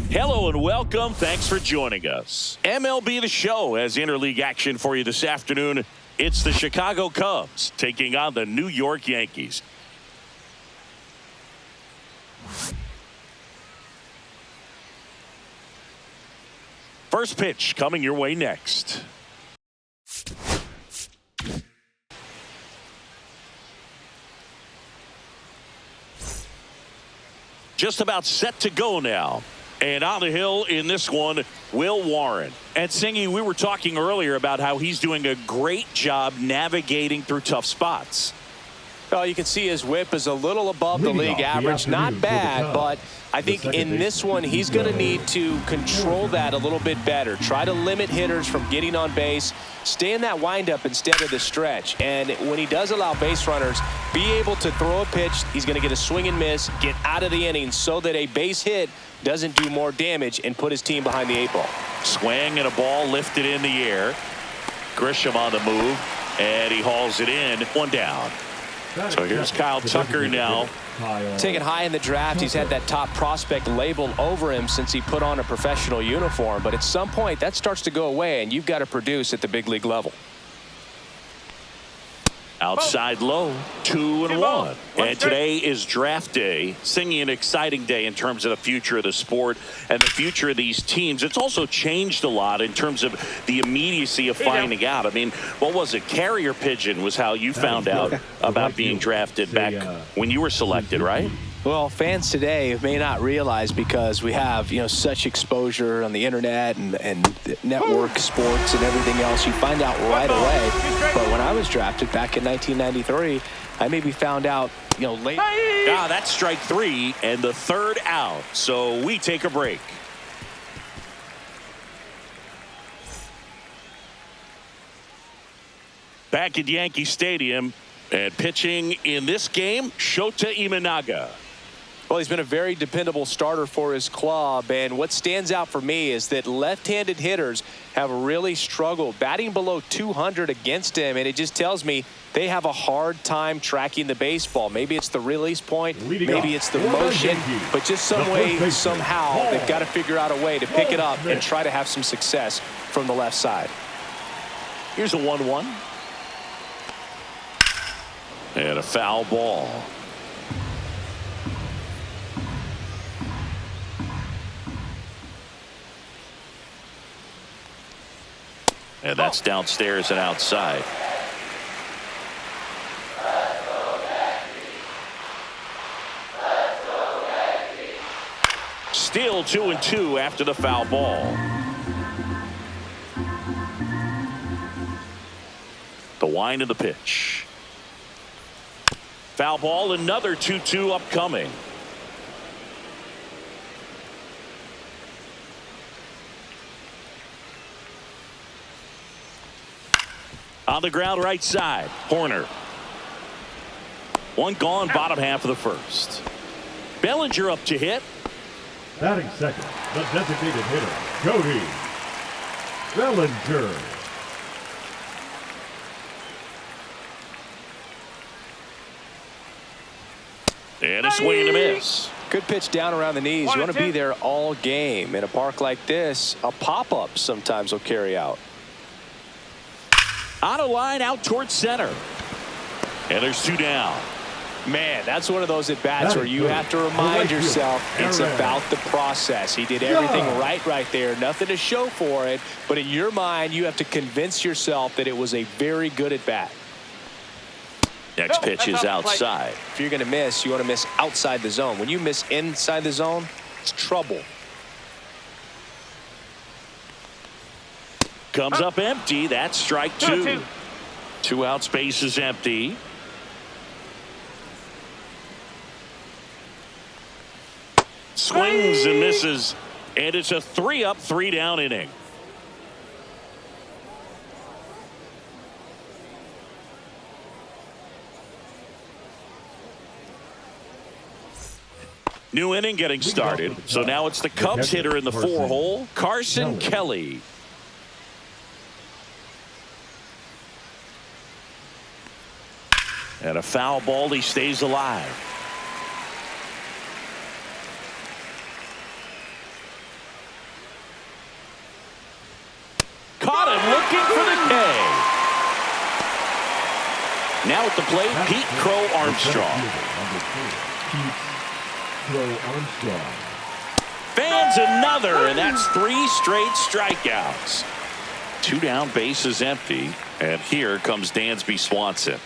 Hello and welcome. Thanks for joining us. MLB The Show has interleague action for you this afternoon. It's the Chicago Cubs taking on the New York Yankees. First pitch coming your way next. Just about set to go now. And on the hill in this one, Will Warren. And Singy, we were talking earlier about how he's doing a great job navigating through tough spots. Well, you can see his whip is a little above the league average. Not bad, but I think in this one, he's going to need to control that a little bit better. Try to limit hitters from getting on base. Stay in that windup instead of the stretch. And when he does allow base runners, be able to throw a pitch. He's going to get a swing and miss, get out of the inning so that a base hit doesn't do more damage and put his team behind the 8 ball. Swing and a ball lifted in the air. Grisham on the move, and he hauls it in. One down. So here's Kyle Tucker now. Taken high in the draft, he's had that top prospect label over him since he put on a professional uniform. But at some point, that starts to go away, and you've got to produce at the big league level. Outside low, 2-1. And today is draft day. Singing an exciting day in terms of the future of the sport and the future of these teams. It's also changed a lot in terms of the immediacy of finding out. I mean, what was it? Carrier pigeon was how you found out about being drafted back when you were selected, right? Well, fans today may not realize, because we have, such exposure on the internet and network sports and everything else. You find out right away. But when I was drafted back in 1993, I maybe found out, late. That's strike 3 and the 3rd out. So we take a break. Back at Yankee Stadium, and pitching in this game, Shota Imanaga. Well, he's been a very dependable starter for his club, and what stands out for me is that left-handed hitters have really struggled batting below 200 against him, and it just tells me they have a hard time tracking the baseball. Maybe it's the release point, maybe it's the motion, but just some way, somehow, they've got to figure out a way to pick it up and try to have some success from the left side. Here's a 1-1. And a foul ball. And that's downstairs and outside. Still 2-2 after the foul ball. The wind of the pitch. Foul ball, another 2-2 upcoming. On the ground right side, Horner. One gone, bottom half of the first. Bellinger up to hit. Batting second, the designated hitter, Cody Bellinger. And a swing and a miss. Good pitch down around the knees. You want to be there all game. In a park like this, a pop-up sometimes will carry out. On a line out towards center. And there's 2 down. Man, that's one of those at-bats where you have to remind yourself it's about the process. He did everything right there. Nothing to show for it. But in your mind, you have to convince yourself that it was a very good at-bat. Next pitch is outside. If you're going to miss, you want to miss outside the zone. When you miss inside the zone, it's trouble. Comes up empty. That's strike 2. 2 outs, base is empty. Swings and misses. And it's a 3-up, 3-down inning. New inning getting started. So now it's the Cubs hitter in the 4-hole, Carson Kelly. And a foul ball. He stays alive. looking for the K. Now at the plate, Pete Crow Armstrong. Fans another, and that's 3 straight strikeouts. 2 down, bases empty, and here comes Dansby Swanson.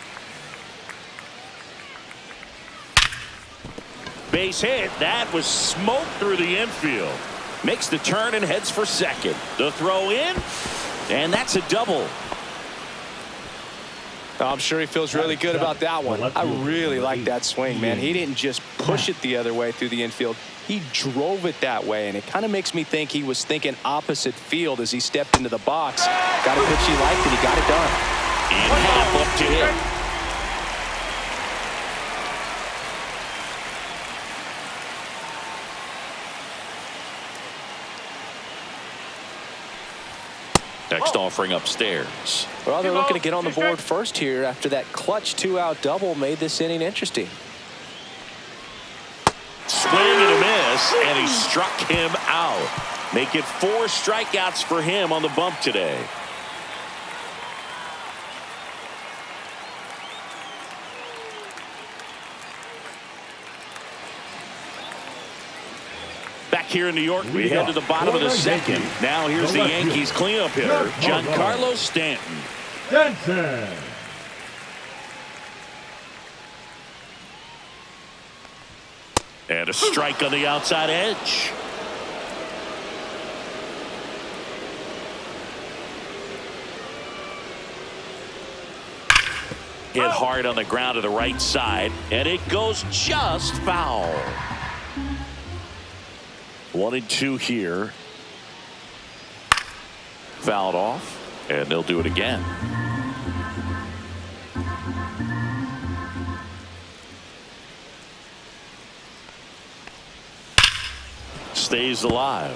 Base hit. That was smoke through the infield. Makes the turn and heads for second. The throw in, and that's a double. I'm sure he feels really good about that one. I really like that swing, man. He didn't just push it the other way through the infield. He drove it that way, and it kind of makes me think he was thinking opposite field as he stepped into the box. Got a pitch he liked, and he got it done. In half up to hit. Next offering upstairs. Well, they're looking to get on the board first here after that clutch 2-out double made this inning interesting. Swing and a miss, and he struck him out. Make it 4 strikeouts for him on the bump today. Back here in New York, we head to the bottom of the second. Now here's the Yankees cleanup hitter, Giancarlo Stanton. And a strike on the outside edge. Hit hard on the ground to the right side, and it goes just foul. 1-2 here. Fouled off, and they'll do it again. Stays alive.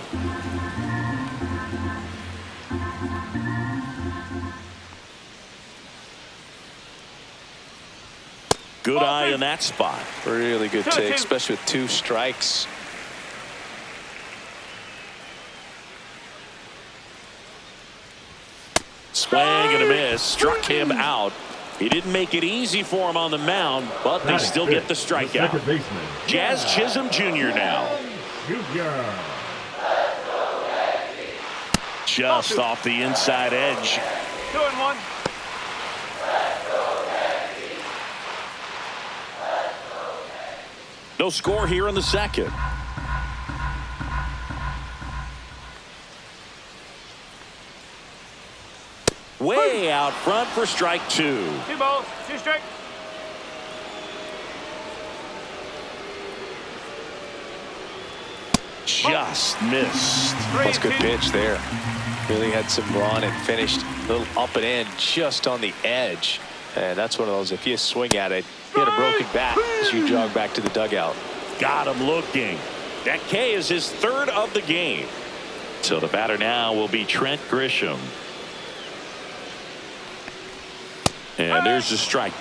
Good eye in that spot. Really good take, especially with 2 strikes. Swing and a miss. Struck him out. He didn't make it easy for him on the mound, but they still get the strikeout. Jazz Chisholm Jr. now. Just off the inside edge. 2-1. No score here in the second. Way out front for strike 2. 2 balls, 2 strikes. Just missed. That's a good pitch there. Really had some run and finished a little up and in just on the edge. And that's one of those, if you swing at it, you hit a broken bat as you jog back to the dugout. Got him looking. That K is his 3rd of the game. So the batter now will be Trent Grisham. And there's the strike.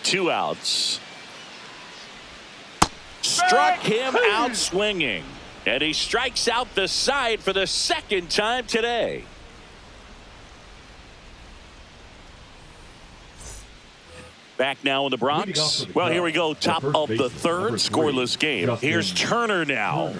Two outs. Struck him out swinging. And he strikes out the side for the 2nd time today. Back now in the Bronx. Well, here we go. Top of the 3rd. Scoreless game. Here's Turner now.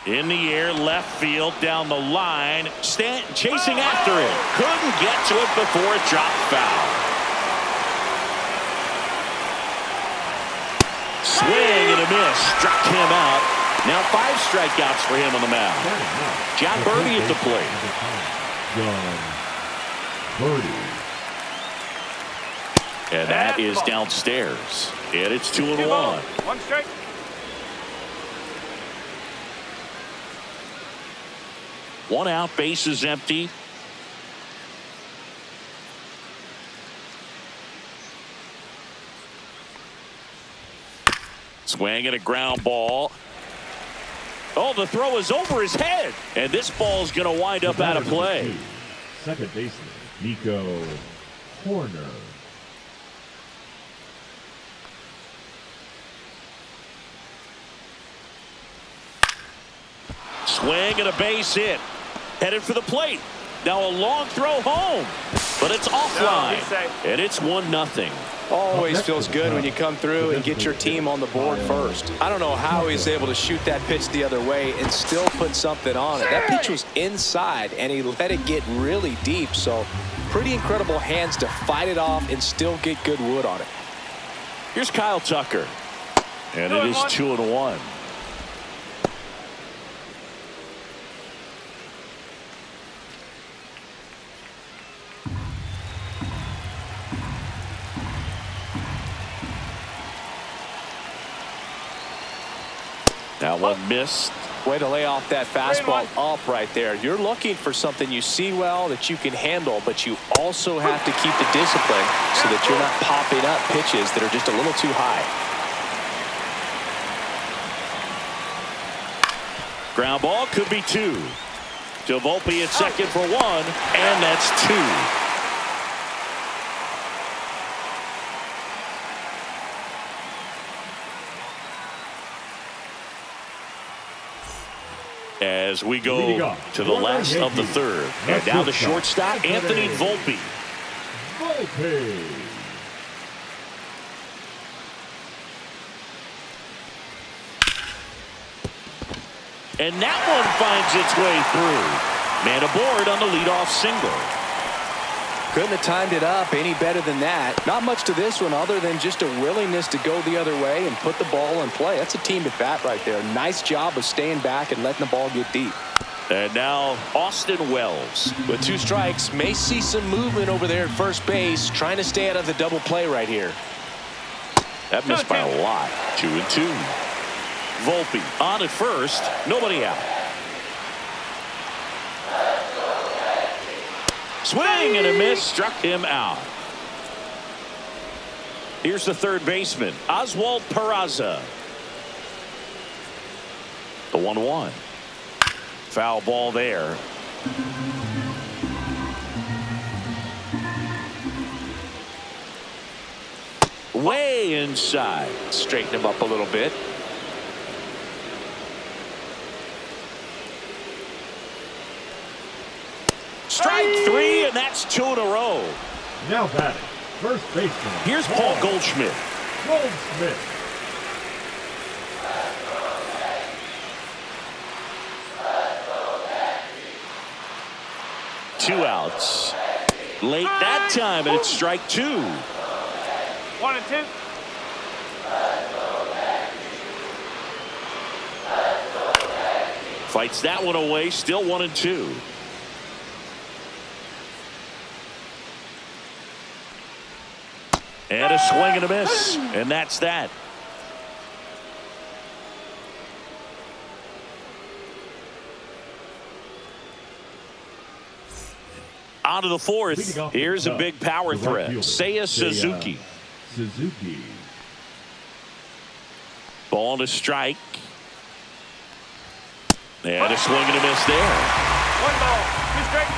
In the air, left field, down the line. Stanton chasing after it. Couldn't get to it before it dropped foul. Swing and a miss. Struck him out. Now 5 strikeouts for him on the mound. John Birdie at the plate. And that is downstairs. And it's 2-1. 1 strike. One out, bases empty. Swing and a ground ball. Oh, the throw is over his head. And this ball is going to wind up out of play. Second baseman, Nico Horner. Swing and a base hit. Headed for the plate. Now a long throw home. But it's offline. And it's 1-0. Always feels good when you come through and get your team on the board first. I don't know how he's able to shoot that pitch the other way and still put something on it. That pitch was inside, and he let it get really deep. So pretty incredible hands to fight it off and still get good wood on it. Here's Kyle Tucker. And it is 2-1. That one missed. Way to lay off that fastball up right there. You're looking for something you see well that you can handle, but you also have to keep the discipline so that you're not popping up pitches that are just a little too high. Ground ball could be 2. To Volpe at second for 1, and that's 2. As we go to the last of the third. And now the shortstop, Anthony Volpe. And that one finds its way through. Man aboard on the leadoff single. Couldn't have timed it up any better than that. Not much to this one other than just a willingness to go the other way and put the ball in play. That's a team at bat right there. Nice job of staying back and letting the ball get deep. And now Austin Wells. With 2 strikes, may see some movement over there at first base, trying to stay out of the double play right here. That missed by a lot. 2-2. Volpe on at first. Nobody out. Swing and a miss. Struck him out. Here's the third baseman, Oswald Peraza. The 1-1. Foul ball there. Way inside. Straighten him up a little bit. Strike 3, and that's 2 in a row. Now batting, first baseman. Here's Paul Goldschmidt. Goldschmidt. Two outs. Late that time, and it's strike 2. 1 and 2. Fights that one away. Still 1 and 2. And a swing and a miss. And that's that. On to the fourth. Here's a big power threat. Seiya Suzuki. Ball to strike. And a swing and a miss there. 1 ball, 2 strikes.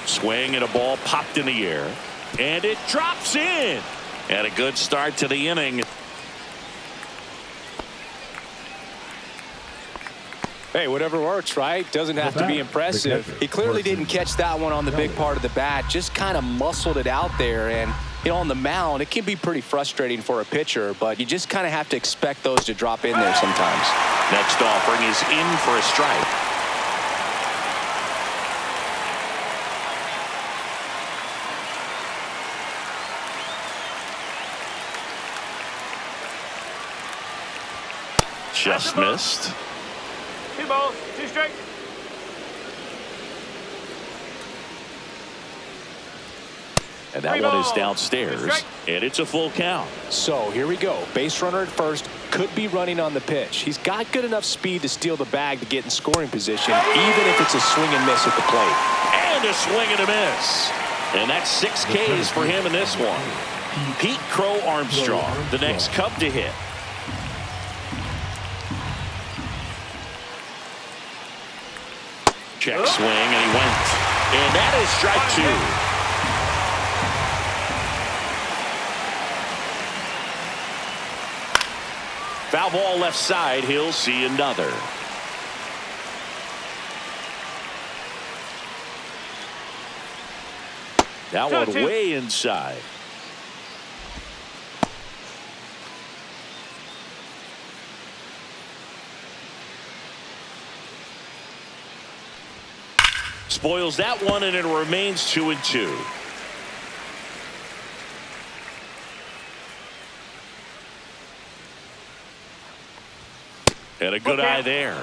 Swing and a ball popped in the air. And it drops in. And a good start to the inning. Hey, whatever works, right? Doesn't have to be impressive. He clearly didn't catch that one on the big part of the bat. Just kind of muscled it out there. And, you know, on the mound, it can be pretty frustrating for a pitcher, but you just kind of have to expect those to drop in there sometimes. Next offering is in for a strike. Just missed. 2 balls, 2 strikes. And that one is downstairs, and it's a full count. So here we go. Base runner at first, could be running on the pitch. He's got good enough speed to steal the bag to get in scoring position, even if it's a swing and miss at the plate. And a swing and a miss. And that's 6 Ks for him in this one. Pete Crow Armstrong, the next Cub to hit. Check swing, and he went. And that is strike 2. Foul ball left side. He'll see another. That one way inside. Spoils that one, and it remains 2-2. And a good eye there.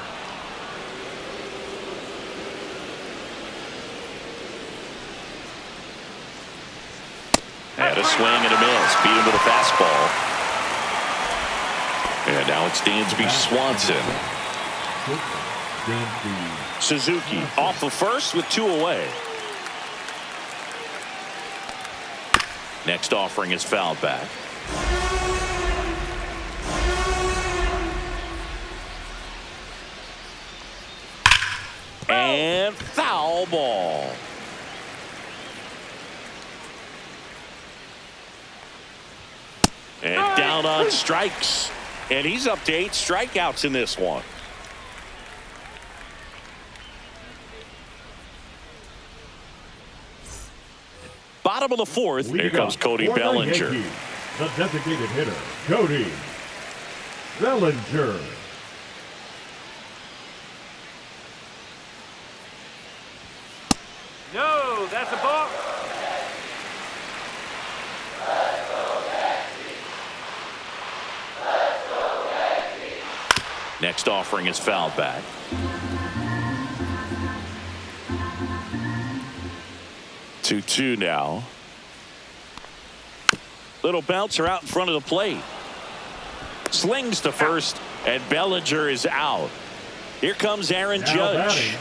Had a swing and a miss. Beat him with a fastball. And now it's Dansby Swanson. Suzuki off the first with 2 away. Next offering is fouled back. And foul ball. And down on strikes. And he's up to 8 strikeouts in this one. Bottom of the 4th. Here comes Cody Bellinger. Yankees, the designated hitter, Cody Bellinger. No, that's a ball. Next offering is fouled back. Two now. Little bouncer out in front of the plate. Slings to first, and Bellinger is out. Here comes Aaron Judge.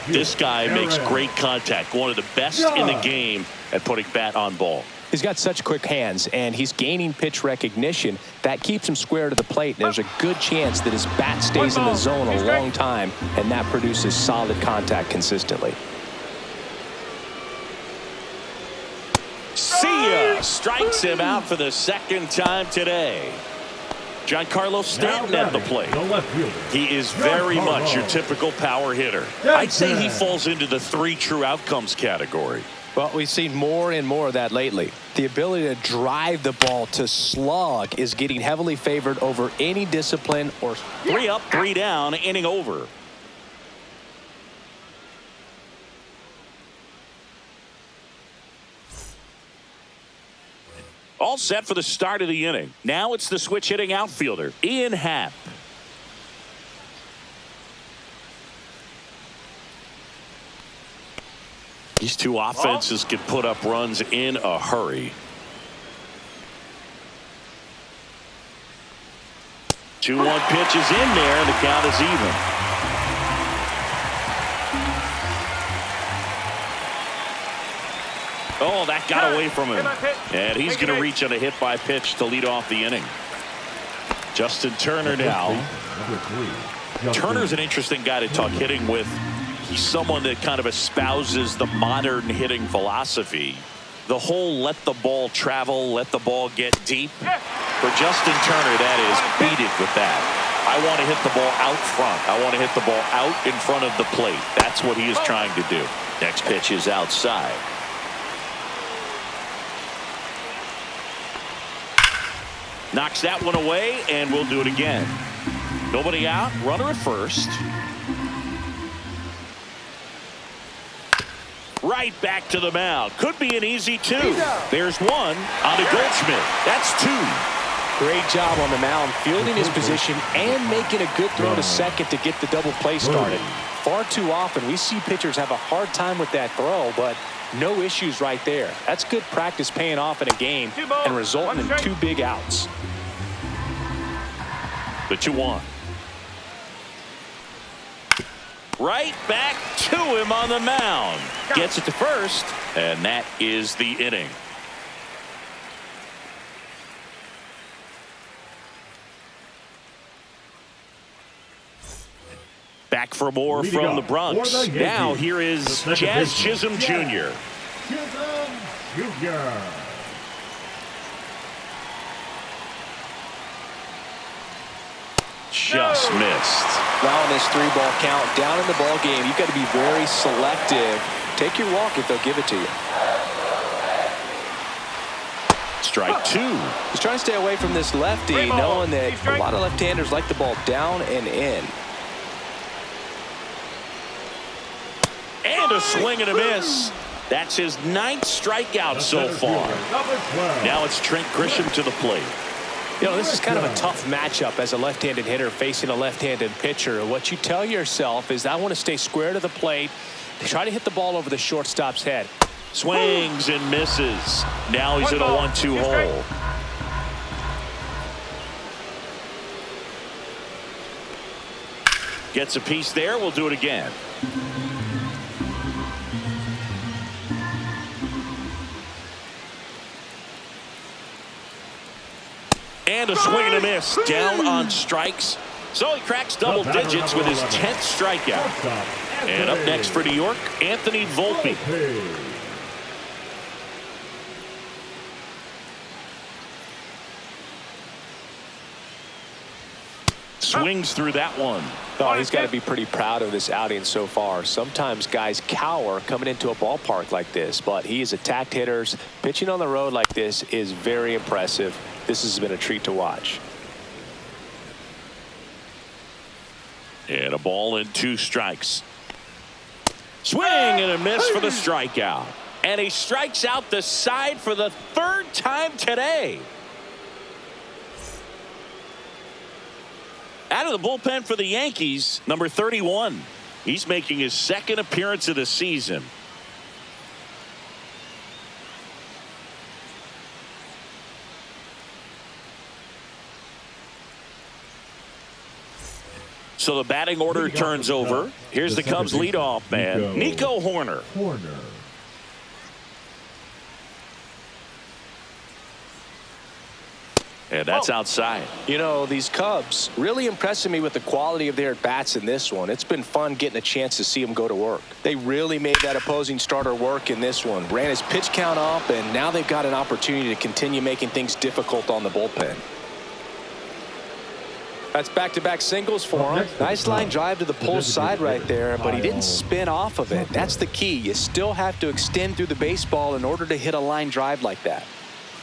This guy makes great contact. One of the best in the game at putting bat on ball. He's got such quick hands, and he's gaining pitch recognition. That keeps him square to the plate. There's a good chance that his bat stays in the zone a long time, and that produces solid contact consistently. See ya! Strikes him out for the second time today. Giancarlo Stanton at the plate. He is very much your typical power hitter. I'd say he falls into the 3 true outcomes category. Well, we've seen more and more of that lately. The ability to drive the ball to slug is getting heavily favored over any discipline or 3 up, 3 down, inning over. All set for the start of the inning. Now it's the switch hitting outfielder, Ian Happ. These two offenses can put up runs in a hurry. 2-1 pitch is in there, and the count is even. Oh, that got away from him. And he's going to reach on a hit by pitch to lead off the inning. Justin Turner now. Turner's an interesting guy to talk hitting with. He's someone that kind of espouses the modern hitting philosophy. The whole let the ball travel, let the ball get deep. For Justin Turner, that is beat it with that. I want to hit the ball out front. I want to hit the ball out in front of the plate. That's what he is trying to do. Next pitch is outside. Knocks that one away, and we'll do it again. Nobody out, runner at first. Right back to the mound. Could be an easy 2. There's 1 on to Goldschmidt. That's 2. Great job on the mound, fielding his position and making a good throw to second to get the double play started. Far too often we see pitchers have a hard time with that throw, but no issues right there. That's good practice paying off in a game and resulting in 2 big outs. The 2-1. Right back to him on the mound. Gets it to first, and that is the inning. back for more Leading from the off Bronx. for the Now Yankees, here the is second Jazz baseman, Chisholm Jr. Chisholm Jr. Just missed. Now in this 3-ball count, down in the ball game, you've got to be very selective. Take your walk if they'll give it to you. Strike 2. He's trying to stay away from this lefty, knowing that a lot of left-handers like the ball down and in. And a swing and a miss. That's his 9th strikeout so far. Now it's Trent Grisham to the plate. You know, this is kind of a tough matchup as a left-handed hitter facing a left-handed pitcher. What you tell yourself is, I want to stay square to the plate, try to hit the ball over the shortstop's head. Swings and misses. Now he's in a 1-2 hole. Gets a piece there. We'll do it again. And a swing and a miss. Down on strikes. So he cracks double digits with his 10th strikeout. And up next for New York, Anthony Volpe. Swings through that one. Oh, he's got to be pretty proud of this outing so far. Sometimes guys cower coming into a ballpark like this, but he has attacked hitters. Pitching on the road like this is very impressive. This has been a treat to watch. And a ball and 2 strikes. Swing and a miss for the strikeout. And he strikes out the side for the 3rd time today. Out of the bullpen for the Yankees, number 31. He's making his 2nd appearance of the season. So the batting order turns over. Here's the Cubs leadoff man, Nico Hoerner. And that's outside. You know, these Cubs really impressing me with the quality of their at-bats in this one. It's been fun getting a chance to see them go to work. They really made that opposing starter work in this one. Ran his pitch count up, and now they've got an opportunity to continue making things difficult on the bullpen. That's back-to-back singles for him. Nice line drive to the pull side right there, but he didn't spin off of it. That's the key. You still have to extend through the baseball in order to hit a line drive like that.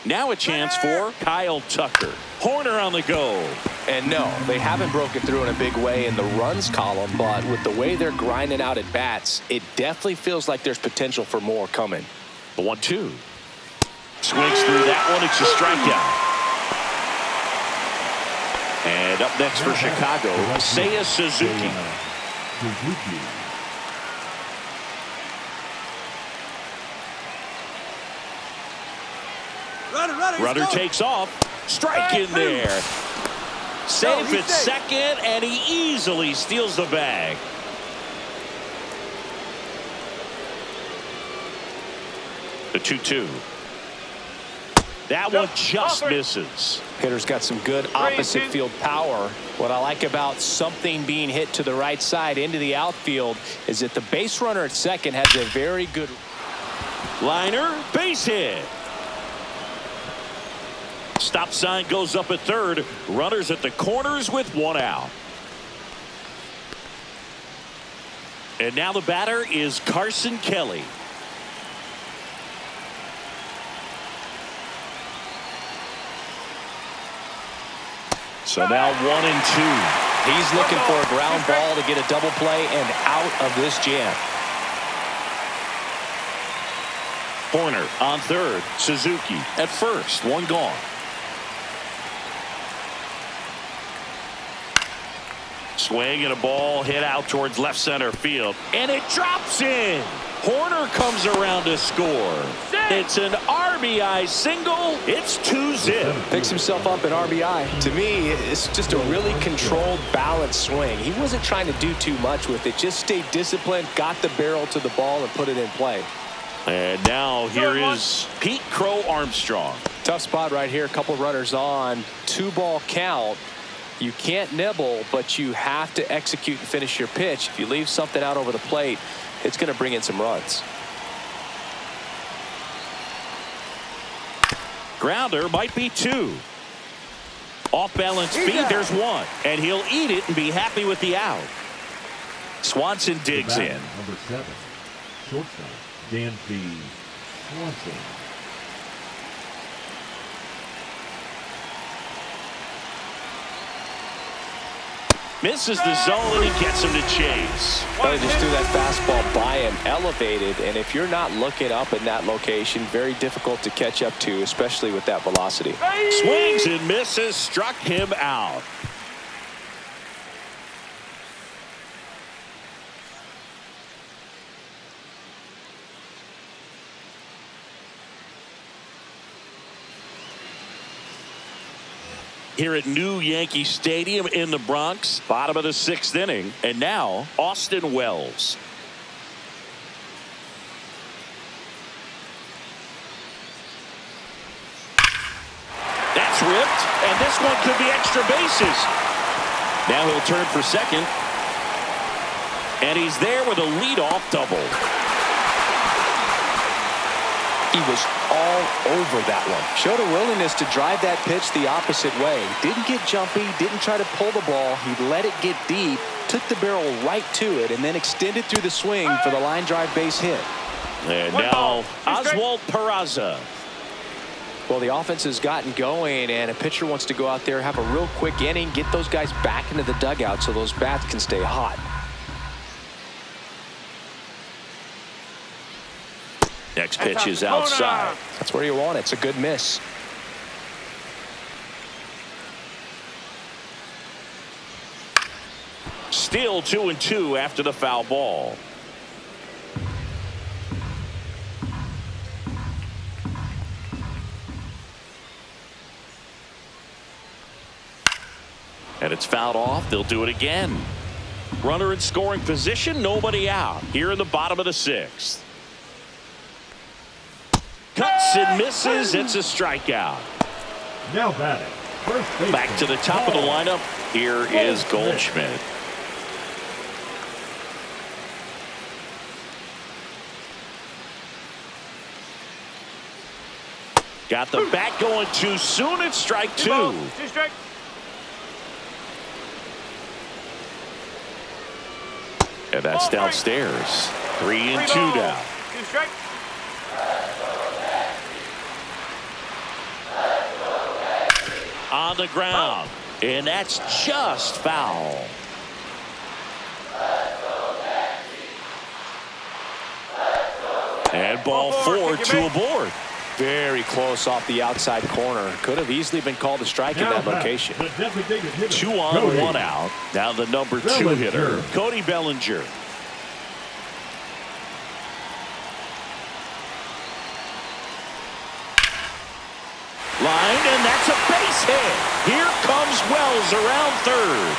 Now a chance for Kyle Tucker. Hoerner on the go. And no, they haven't broken through in a big way in the runs column, but with the way they're grinding out at bats, it definitely feels like there's potential for more coming. The 1-2. Swings through that one. It's a strikeout. And up next for Chicago, Seiya Suzuki. Runner takes off. Strike in there. Safe at second, and he easily steals the bag. The 2-2. That one just misses. Hitter's got some good opposite field power. What I like about something being hit to the right side into the outfield is that the base runner at second has a very good liner, base hit. Stop sign goes up at third. Runners at the corners with 1 out. And now the batter is Carson Kelly. So now 1-2. He's looking for a ground ball to get a double play and out of this jam. Hoerner on third. Suzuki at first. 1 gone. Swing and a ball hit out towards left center field. And it drops in. Hoerner comes around to score. It's an RBI single. It's 2-zip. Picks himself up an RBI. To me, it's just a really controlled, balanced swing. He wasn't trying to do too much with it. Just stayed disciplined, got the barrel to the ball, and put it in play. And now here is Pete Crow Armstrong. Tough spot right here. A couple runners on. 2-ball count. You can't nibble, but you have to execute and finish your pitch. If you leave something out over the plate, it's going to bring in some runs. Grounder might be 2. Off balance feed, there's 1. And he'll eat it and be happy with the out. Swanson digs in. Number 7, shortstop, Danby Swanson. Misses the zone and he gets him to chase. They just threw that fastball by him, elevated, and if you're not looking up in that location, very difficult to catch up to, especially with that velocity. Swings and misses, struck him out. Here at New Yankee Stadium in the Bronx, bottom of the 6th inning, and now Austin Wells. That's ripped, and this one could be extra bases. Now he'll turn for second, and he's there with a leadoff double. He was all over that one. Showed a willingness to drive that pitch the opposite way. Didn't get jumpy, didn't try to pull the ball. He let it get deep, took the barrel right to it, and then extended through the swing for the line drive base hit. And now Oswald Peraza. Well, the offense has gotten going, and a pitcher wants to go out there, have a real quick inning, get those guys back into the dugout so those bats can stay hot. Next pitch is outside. That's where you want it. It's a good miss. Still 2-2 after the foul ball. And it's fouled off. They'll do it again. Runner in scoring position, nobody out. Here in the bottom of the 6th. Cuts and misses. It's a strikeout. Now batting, first baseman. Back to the top of the lineup. Here is Goldschmidt. Got the bat going too soon. It's strike 2. 2 strike. And that's downstairs. 3-2 down. 2 strike. On the ground, and that's just foul. And ball 4, 2 aboard. Very close off the outside corner. Could have easily been called a strike in that location. 2 on, 1 out. Now the number 2 hitter, Cody Bellinger. Line, and that's a base hit. Here comes Wells around third.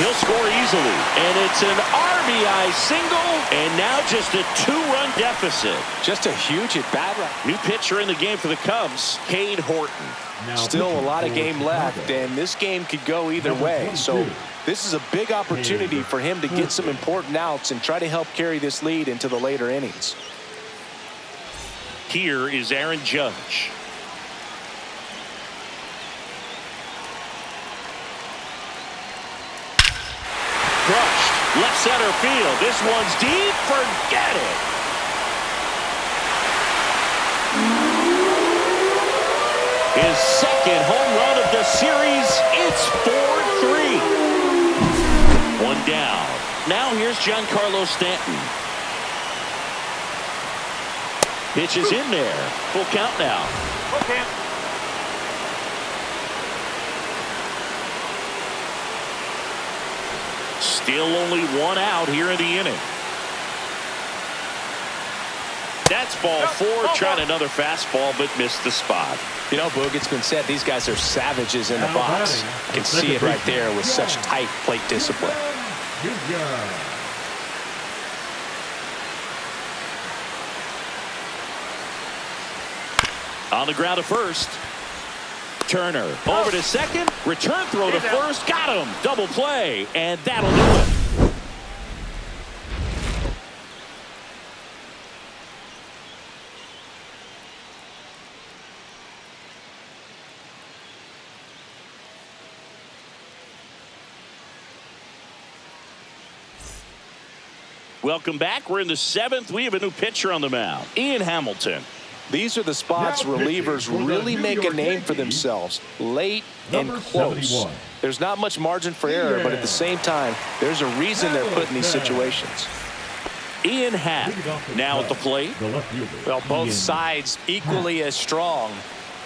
He'll score easily, and it's an RBI single, and now just a 2-run deficit. Just a huge at-bat. New pitcher in the game for the Cubs, Cade Horton. Still a lot of game left, and this game could go either way. So this is a big opportunity for him to get some important outs and try to help carry this lead into the later innings. Here is Aaron Judge. Crushed, left center field. This one's deep. Forget it. His second home run of the series. It's 4-3. 1 down. Now here's Giancarlo Stanton. Pitch is in there. Full count now. Full count. Still only 1 out here in the inning. That's ball 4. Tried another fastball, but missed the spot. You know, Boog, it's been said these guys are savages in the box. You can see it right there with such tight plate discipline. On the ground at first. Turner over to second. Return throw to first. Got him. Double play. And that'll do it. Welcome back. We're in the 7th. We have a new pitcher on the mound, Ian Hamilton. These are the spots relievers really make a name for themselves, late and close. There's not much margin for error, but at the same time, there's a reason they're put in these situations. Ian Happ now at the plate. Well, both sides equally as strong,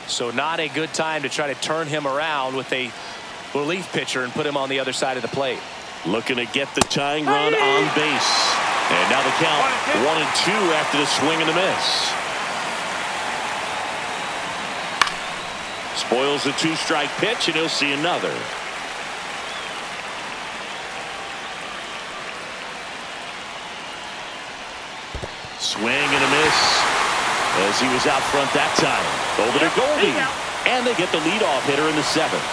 so not a good time to try to turn him around with a relief pitcher and put him on the other side of the plate. Looking to get the tying run on base. And now the count 1-2 after the swing and the miss. Spoils the 2-strike pitch, and he'll see another. Swing and a miss as he was out front that time. Over to Goldie. And they get the leadoff hitter in the 7th.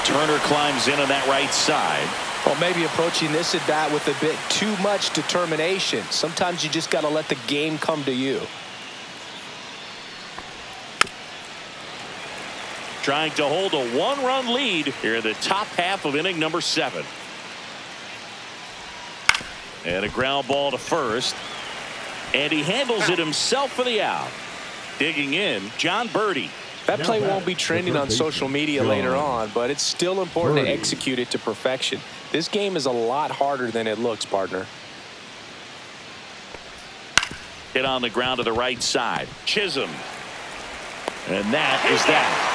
Turner climbs in on that right side. Well, maybe approaching this at bat with a bit too much determination. Sometimes you just got to let the game come to you. Trying to hold a 1-run lead here in the top half of inning number 7. And a ground ball to first. And he handles it himself for the out. Digging in, John Birdie. That play won't be trending on social media later on, but it's still important to execute it to perfection. This game is a lot harder than it looks, partner. Hit on the ground to the right side. Chisholm. And that is that.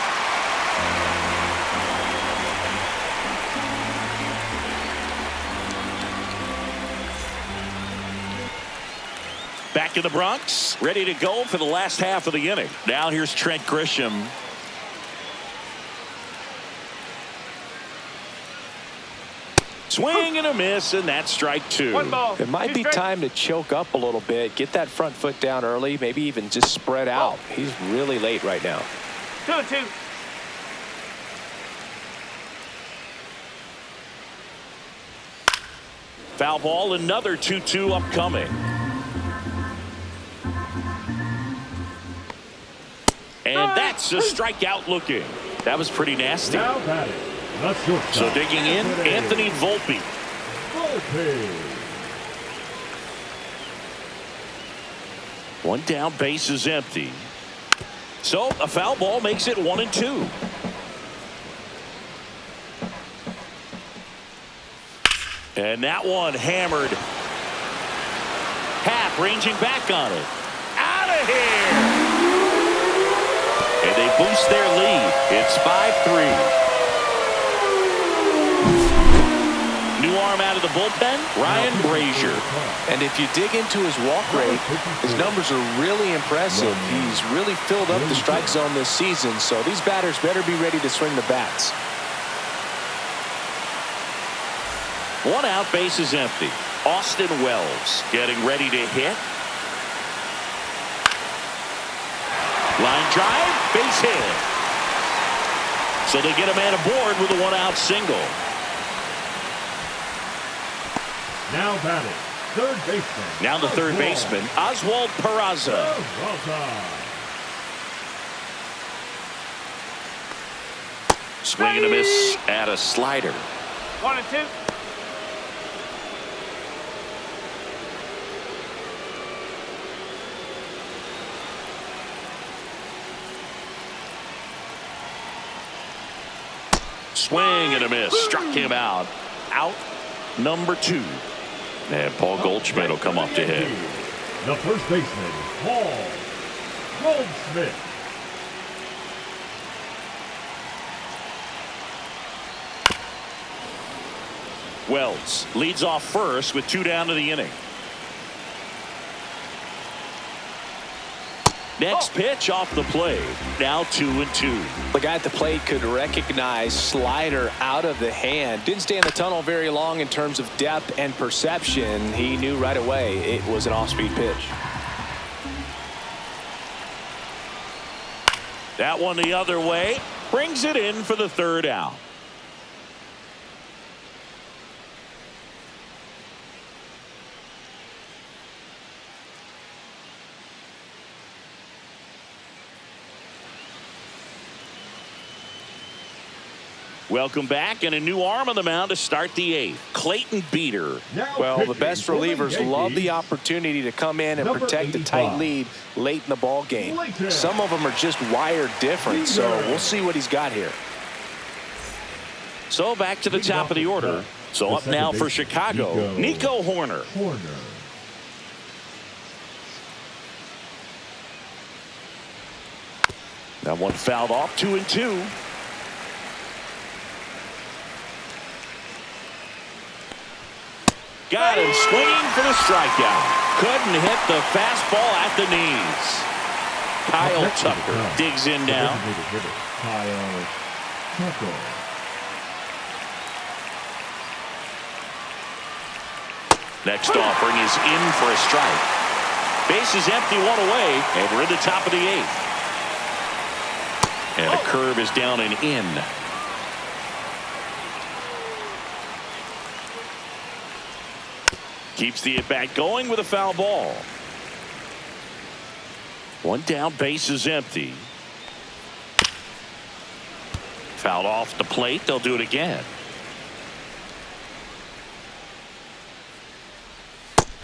Back in the Bronx, ready to go for the last half of the inning. Now here's Trent Grisham. Swing and a miss, and that's strike 2. It might be time to choke up a little bit, get that front foot down early, maybe even just spread out. He's really late right now. 2-2. Foul ball, another 2-2 upcoming. And that's a strikeout looking. That was pretty nasty. So digging in, Anthony Volpe. One down, base is empty. So a foul ball makes it 1-2. And that one hammered. Happ ranging back on it. Out of here. And they boost their lead. It's 5-3. New arm out of the bullpen, Ryan Brazier. And if you dig into his walk rate, his numbers are really impressive. He's really filled up the strike zone this season, so these batters better be ready to swing the bats. One out, base is empty. Austin Wells getting ready to hit. Line drive, base hit. So they get a man aboard with a 1-out single. Now batting, third baseman. Now the third baseman, Oswald Peraza. Swing and a miss at a slider. 1-2. Swing and a miss. Struck him out. Out number 2. And Paul Goldschmidt will come up to hit. The first baseman, Paul Goldschmidt. Wells leads off first with 2 down to the inning. Next pitch off the plate. Now 2-2. The guy at the plate could recognize slider out of the hand. Didn't stay in the tunnel very long in terms of depth and perception. He knew right away it was an off-speed pitch. That one the other way. Brings it in for the third out. Welcome back, and a new arm on the mound to start the eighth. Clayton Beeter. Well, the best relievers love the opportunity to come in and protect a tight lead late in the ball game. Some of them are just wired different, so we'll see what he's got here. So back to the top of the order. So up now for Chicago, Nico Horner. That one fouled off, 2-2. Got him swinging for the strikeout. Couldn't hit the fastball at the knees. Kyle Tucker digs in now. Kyle Tucker. Next offering is in for a strike. Base is empty, one away, and we're in the top of the eighth. And a curve is down and in. Keeps the at-bat going with a foul ball. One down, base is empty. Fouled off the plate. They'll do it again.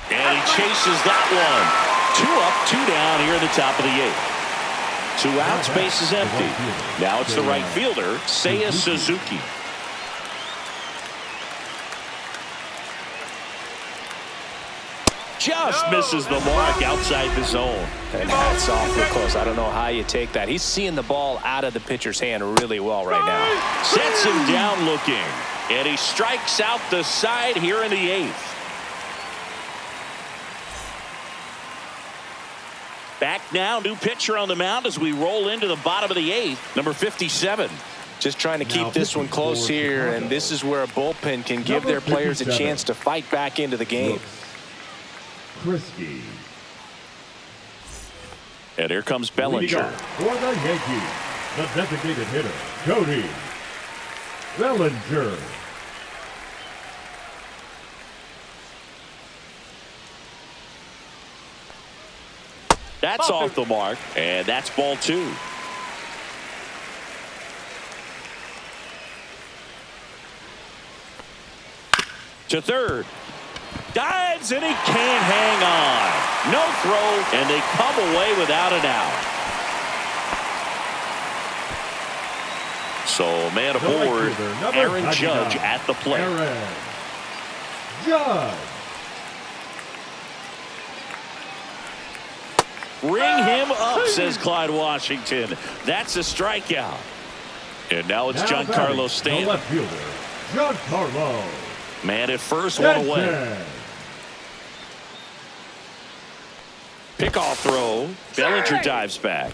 And he chases that one. 2 up, 2 down here in the top of the eighth. 2 outs, base is empty. Now it's the right fielder, Seiya Suzuki. Just misses the mark outside the zone. And that's awfully close. I don't know how you take that. He's seeing the ball out of the pitcher's hand really well right now. Sets him down looking. And he strikes out the side here in the eighth. Back now, new pitcher on the mound as we roll into the bottom of the eighth. Number 57. Just trying to keep this one close here, and this is where a bullpen can give their players a chance to fight back into the game. Krisky. And here comes Bellinger. For the Yankees, the designated hitter, Cody Bellinger. That's off the mark, and that's ball 2. To third. Dives, and he can't hang on. No throw, and they come away without an out. So man aboard, Aaron Judge at the plate. Aaron Judge. Ring him up, says Clyde Washington. That's a strikeout. And now it's Giancarlo Stanton. The left fielder, Giancarlo. Man at first, one away. Pickoff throw. Bellinger dives back.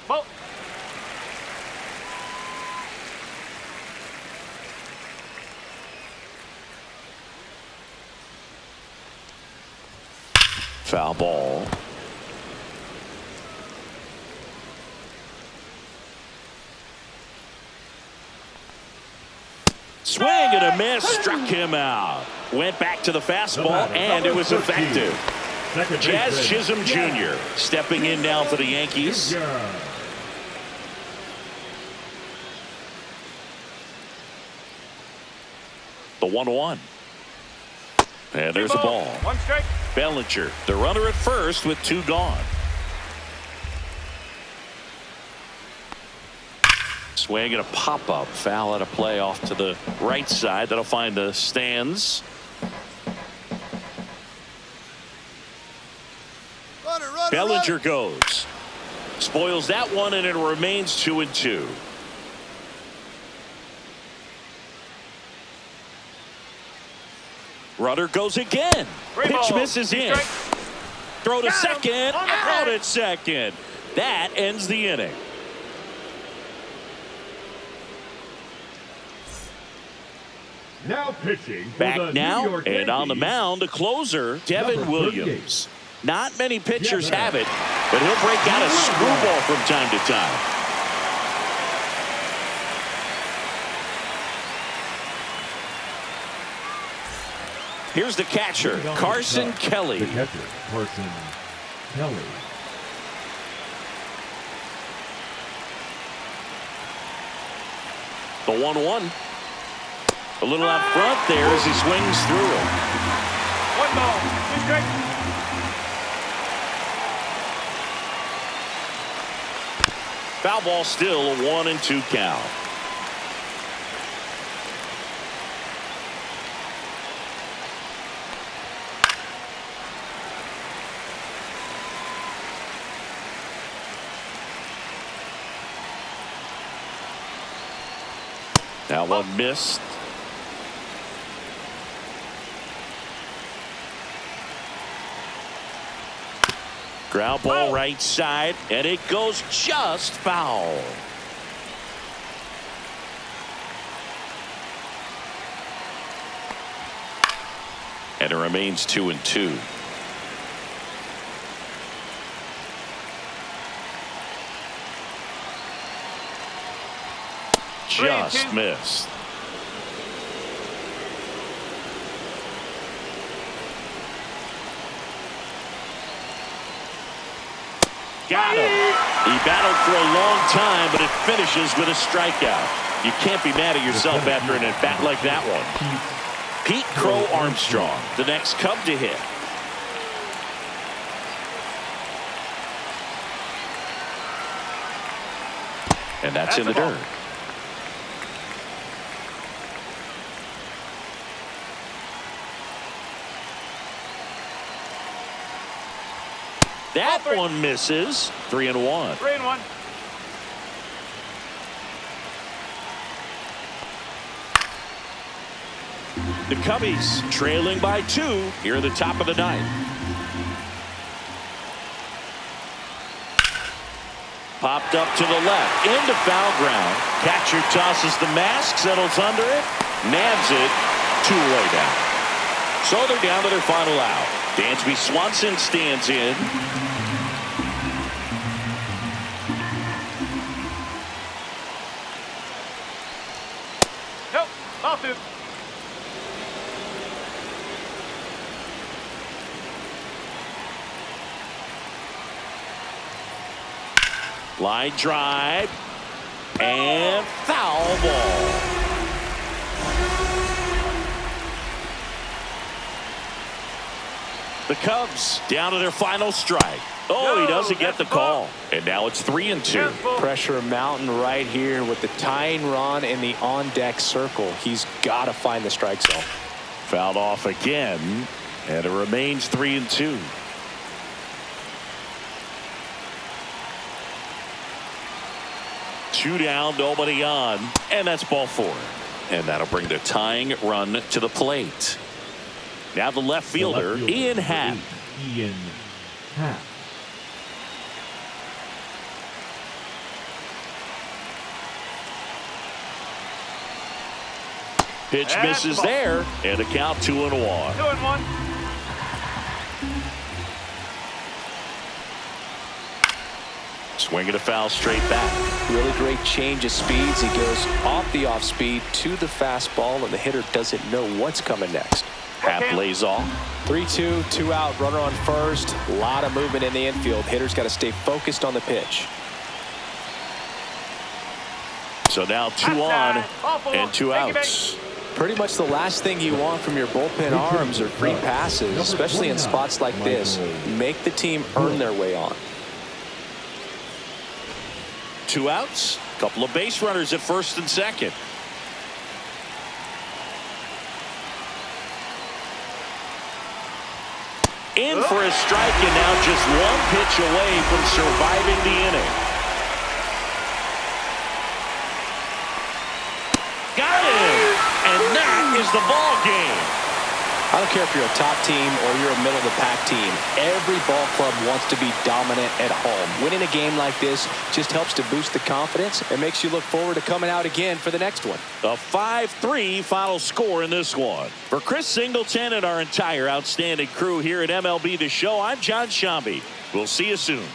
Ball. Foul ball. Swing and a miss, struck him out. Went back to the fastball, and it was effective. Jazz Chisholm Jr. stepping in now for the Yankees. The 1-1. And there's a ball. 1 strike. Bellinger, the runner at first with 2 gone. Swing and a pop-up. Foul at a play off to the right side. That'll find the stands. Bellinger goes. Spoils that one, and it remains 2-2. Runner goes again. Pitch misses in. Throw to second. Out at second. That ends the inning. Now pitching for the Back now, New York and on the Yankees, mound, the closer, Devin number Williams. Not many pitchers Devin. have it, but he'll break out a screwball from time to time. Here's the catcher, Carson Kelly. The catcher, Carson Kelly. The 1-1. A little out front there as he swings through it. 1 ball, 2 strikes. Foul ball still, a 1-2 count. That one missed. Ground ball right side, and it goes just foul. And it remains 2-2. Just missed. Got him. He battled for a long time, but it finishes with a strikeout. You can't be mad at yourself after an at-bat like that one. Pete Crow Armstrong, the next Cub to hit. And that's in the dirt. That one misses. 3-1. 3-1. The Cubbies trailing by 2 here at the top of the 9th. Popped up to the left into foul ground. Catcher tosses the mask, settles under it, nabs it, 2-away down. So they're down to their final out. Dansby Swanson stands in. Nope, ball 2. Line drive and foul ball. The Cubs down to their final strike. Oh, he doesn't get the call. And now it's 3-2. Pressure mountain right here with the tying run in the on-deck circle. He's got to find the strike zone. Fouled off again, and it remains 3-2. Two down, nobody on, and that's ball 4. And that'll bring the tying run to the plate. Now the left fielder, Ian Happ. Ian Happ. Pitch misses there, and a count 2-1. 2-1. Swinging a foul straight back. Really great change of speeds. He goes off the off speed to the fastball, and the hitter doesn't know what's coming next. Happ lays off. 3-2, 2 out, runner on first. A lot of movement in the infield. Hitter's got to stay focused on the pitch. So now 2 on and 2 outs. Pretty much the last thing you want from your bullpen arms are free passes, especially in spots like this. Make the team earn their way on. 2 outs. Couple of base runners at first and second. In for a strike, and now just 1 pitch away from surviving the inning. Got him, and that is the ball game. I don't care if you're a top team or you're a middle-of-the-pack team. Every ball club wants to be dominant at home. Winning a game like this just helps to boost the confidence and makes you look forward to coming out again for the next one. A 5-3 final score in this one. For Chris Singleton and our entire outstanding crew here at MLB The Show, I'm John Shambi. We'll see you soon.